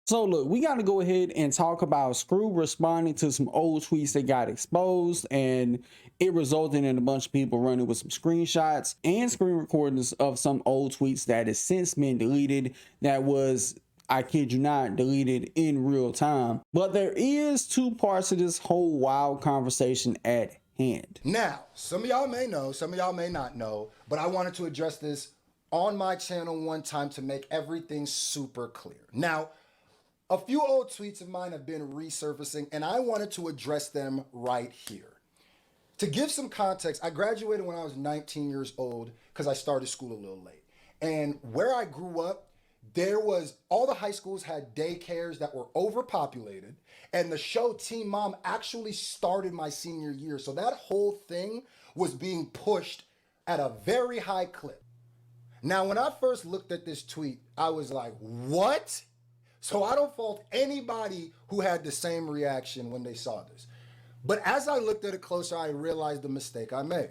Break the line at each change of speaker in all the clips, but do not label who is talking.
So look, we got to go ahead and talk about Screw responding to some old tweets that got exposed, and it resulted in a bunch of people running with some screenshots and screen recordings of some old tweets that has since been deleted. That was, I kid you not, deleted in real time. But there is two parts of this whole wild conversation at hand.
Now, some of y'all may know, some of y'all may not know, but I wanted to address this on my channel one time to make everything super clear. Now, a few old tweets of mine have been resurfacing, and I wanted to address them right here. To give some context, I graduated when I was 19 years old because I started school a little late. And where I grew up, all the high schools had daycares that were overpopulated, and the show Teen Mom actually started my senior year. So that whole thing was being pushed at a very high clip. Now, when I first looked at this tweet, I was like, what? So I don't fault anybody who had the same reaction when they saw this. But as I looked at it closer, I realized the mistake I made.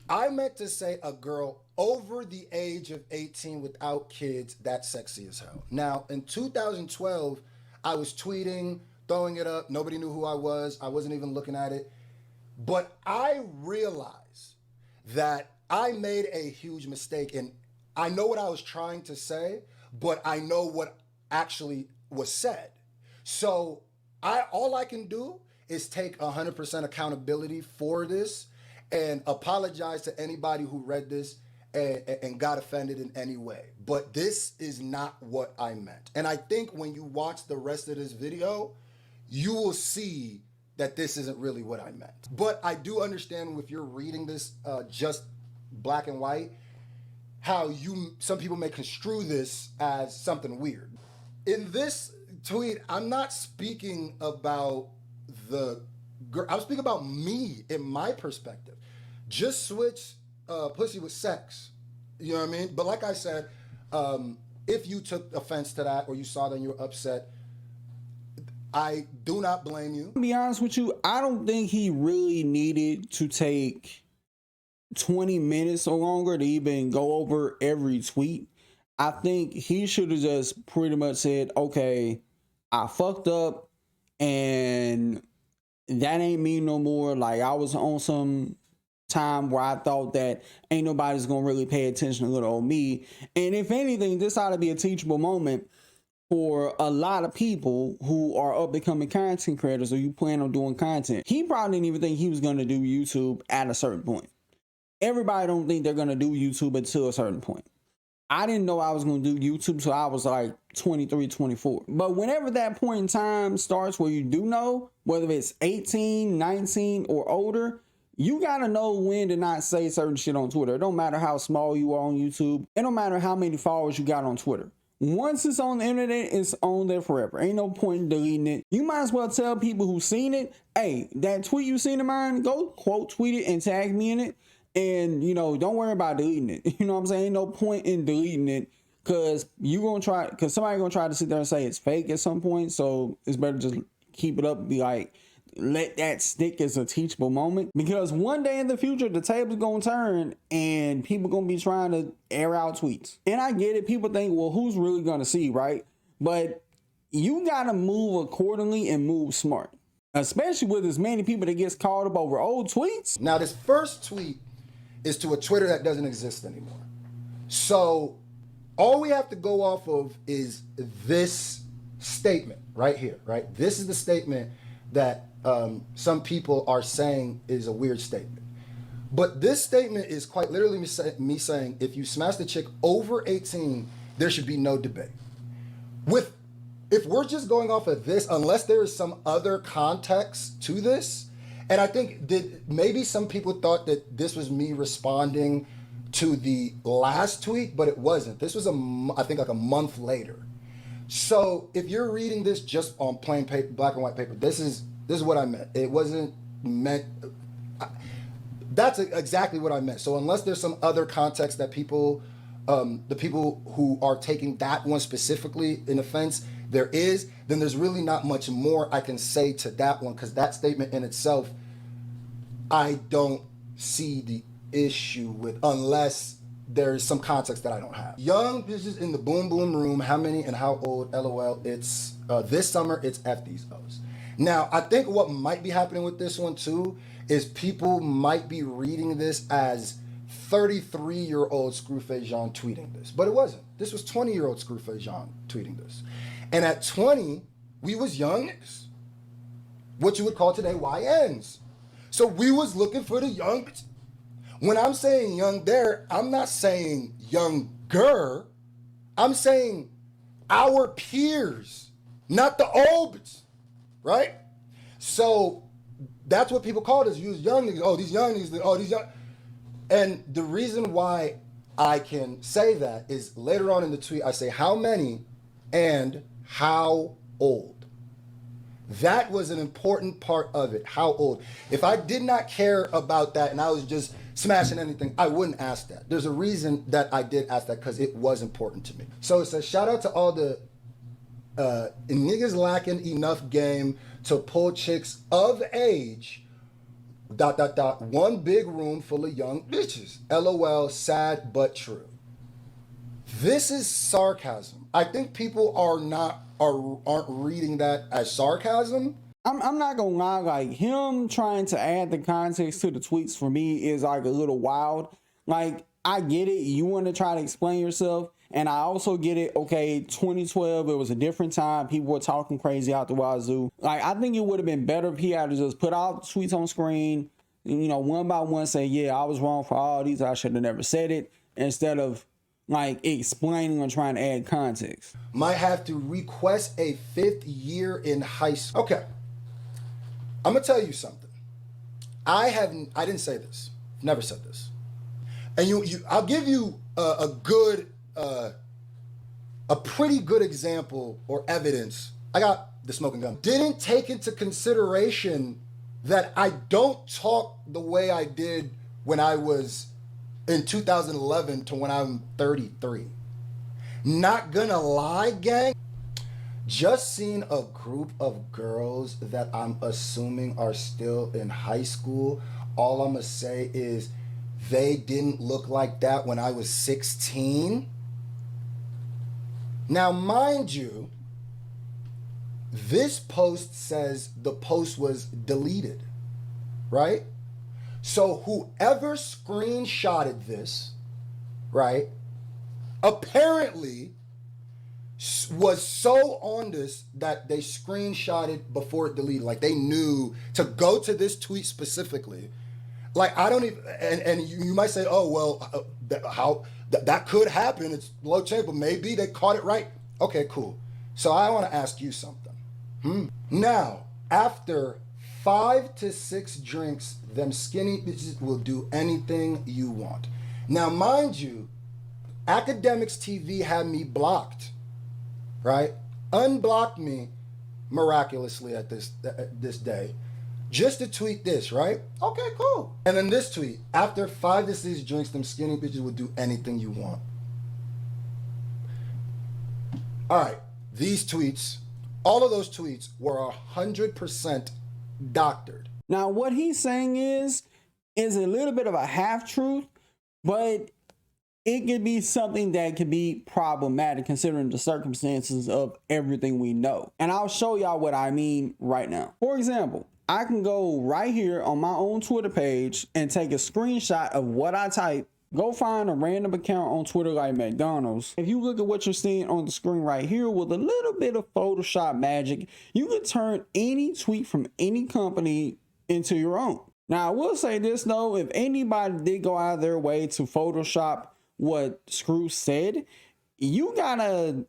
I meant to say a girl over the age of 18 without kids, that's sexy as hell. Now, in 2012, I was tweeting, throwing it up. Nobody knew who I was. I wasn't even looking at it. But I realized that I made a huge mistake, and I know what I was trying to say, but I know what actually was said. So all I can do is take 100% accountability for this and apologize to anybody who read this and got offended in any way. But this is not what I meant. And I think when you watch the rest of this video, you will see that this isn't really what I meant. But I do understand if you're reading this just black and white, how some people may construe this as something weird. In this tweet, I'm not speaking about the girl. I'm speaking about me in my perspective. Just switch pussy with sex. You know what I mean? But like I said, if you took offense to that or you saw that and you were upset, I do not blame you.
To be honest with you, I don't think he really needed to take 20 minutes or longer to even go over every tweet. I think he should have just pretty much said, okay, I fucked up and that ain't me no more. Like, I was on some time where I thought that ain't nobody's gonna really pay attention to little old me. And if anything, this ought to be a teachable moment for a lot of people who are up becoming content creators or you plan on doing content. He probably didn't even think he was gonna do YouTube at a certain point. Everybody don't think they're going to do YouTube until a certain point. I didn't know I was going to do YouTube till I was like 23, 24. But whenever that point in time starts where you do know, whether it's 18, 19, or older, you got to know when to not say certain shit on Twitter. It don't matter how small you are on YouTube. It don't matter how many followers you got on Twitter. Once it's on the internet, it's on there forever. Ain't no point in deleting it. You might as well tell people who seen it, hey, that tweet you seen of mine, go quote tweet it and tag me in it. And, you know, don't worry about deleting it. You know what I'm saying? No point in deleting it because somebody gonna try to sit there and say it's fake at some point. So it's better just keep it up, be like, let that stick as a teachable moment. Because one day in the future, the table's gonna turn and people gonna be trying to air out tweets. And I get it. People think, well, who's really gonna see, right? But you gotta move accordingly and move smart. Especially with as many people that gets caught up over old tweets.
Now, this first tweet is to a Twitter that doesn't exist anymore. So all we have to go off of is this statement right here, right? This is the statement that some people are saying is a weird statement. But this statement is quite literally me saying, if you smash the chick over 18, there should be no debate. If we're just going off of this, unless there is some other context to this, and I think maybe some people thought that this was me responding to the last tweet, but it wasn't. This was I think like a month later. So if you're reading this just on plain paper, black and white paper, this is what I meant. It wasn't meant. That's exactly what I meant. So unless there's some other context that the people who are taking that one specifically in offense, then there's really not much more I can say to that one, because that statement in itself, I don't see the issue with, unless there's some context that I don't have. Young bitches in the boom boom room, how many and how old? LOL, it's this summer, it's F these O's. Now, I think what might be happening with this one too is people might be reading this as 33-year-old Scru Jean tweeting this, but it wasn't. This was 20-year-old Scru Jean tweeting this. And at 20, we was young niggas, what you would call today YNs. So we was looking for the young bitch. When I'm saying young there, I'm not saying younger. I'm saying our peers, not the old bitch, right? So that's what people call us. Use young niggas. Oh, these young niggas. Oh, these young. And the reason why I can say that is later on in the tweet, I say how many and how old. That was an important part of it, how old. If I did not care about that and I was just smashing anything, I wouldn't ask that. There's a reason that I did ask that, because it was important to me. So it says, shout out to all the niggas lacking enough game to pull chicks of age, ... one big room full of young bitches. LOL, sad but true. This is sarcasm. I think people aren't reading that as sarcasm.
I'm not gonna lie, like him trying to add the context to the tweets for me is like a little wild. Like, I get it, you want to try to explain yourself, and I also get it, okay, 2012, it was a different time, people were talking crazy out the wazoo. Like, I think it would have been better if he had to just put all the tweets on screen, you know, one by one, say, yeah, I was wrong for all these, I should have never said it, instead of like explaining or trying to add context.
Might have to request a 5th year in high school. Okay, I'm gonna tell you something. I didn't say this. Never said this. And I'll give you a pretty good example or evidence. I got the smoking gun. Didn't take into consideration that I don't talk the way I did when I was in 2011 to when I'm 33. Not gonna lie, gang. Just seen a group of girls that I'm assuming are still in high school. All I'm gonna say is they didn't look like that when I was 16. Now, mind you, this post says the post was deleted, right? So whoever screenshotted this, right, apparently was so on this that they screenshotted before it deleted. Like, they knew to go to this tweet specifically. Like, I don't even, and you might say, oh, well, that could happen. It's low chance, but maybe they caught it right. Okay, cool. So I want to ask you something. Now, after 5 to 6 drinks, them skinny bitches will do anything you want. Now, mind you, Academics TV had me blocked, right? Unblocked me miraculously at this day, just to tweet this, right? Okay, cool. And then this tweet, after 5 to 6 drinks, them skinny bitches will do anything you want. All right, these tweets, all of those tweets were 100% doctored.
Now, what he's saying is a little bit of a half-truth, but it could be something that could be problematic considering the circumstances of everything we know. And I'll show y'all what I mean right now. For example, I can go right here on my own Twitter page and take a screenshot of what I type. Go find a random account on Twitter like McDonald's. If you look at what you're seeing on the screen right here with a little bit of Photoshop magic, you can turn any tweet from any company into your own. Now, I will say this though, if anybody did go out of their way to Photoshop what Scru said, you gotta,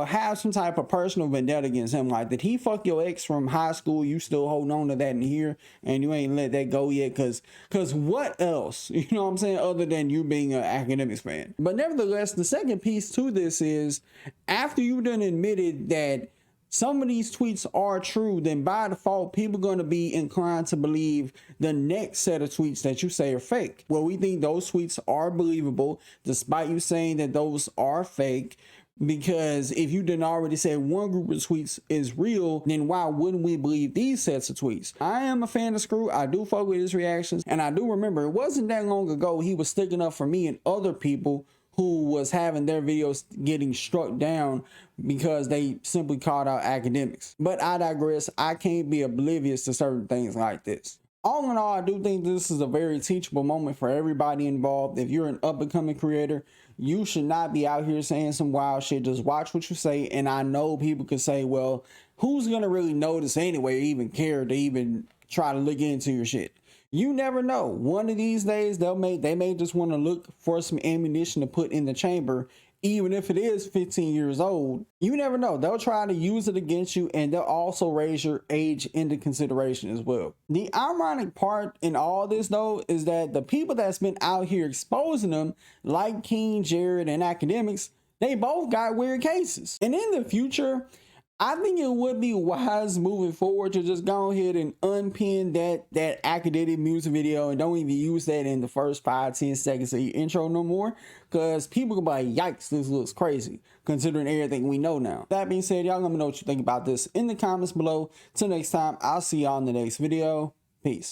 have some type of personal vendetta against him. Like, did he fuck your ex from high school? You still holding on to that in here and you ain't let that go yet? Cause what else, you know what I'm saying, other than you being an academics fan? But nevertheless, the second piece to this is, after you done admitted that some of these tweets are true, then by default, people are going to be inclined to believe the next set of tweets that you say are fake. Well, we think those tweets are believable, despite you saying that those are fake. Because if you didn't already say one group of tweets is real, then why wouldn't we believe these sets of tweets? I am a fan of Scru. I do fuck with his reactions. And I do remember it wasn't that long ago he was sticking up for me and other people who was having their videos getting struck down because they simply called out academics. But I digress. I can't be oblivious to certain things like this. All in all, I do think this is a very teachable moment for everybody involved. If you're an up-and-coming creator, you should not be out here saying some wild shit. Just watch what you say. And I know people could say, well, who's going to really notice anyway, or even care to even try to look into your shit? You never know. One of these days, they may just want to look for some ammunition to put in the chamber, even if it is 15 years old. You never know. They'll try to use it against you, and they'll also raise your age into consideration as well. The ironic part in all this, though, is that the people that's been out here exposing them, like King, Jared, and academics, they both got weird cases. And in the future, I think it would be wise moving forward to just go ahead and unpin that academic music video and don't even use that in the first 5-10 seconds of your intro no more, because people can be like, yikes, this looks crazy considering everything we know now. That being said, y'all let me know what you think about this in the comments below. Till next time, I'll see y'all in the next video. Peace.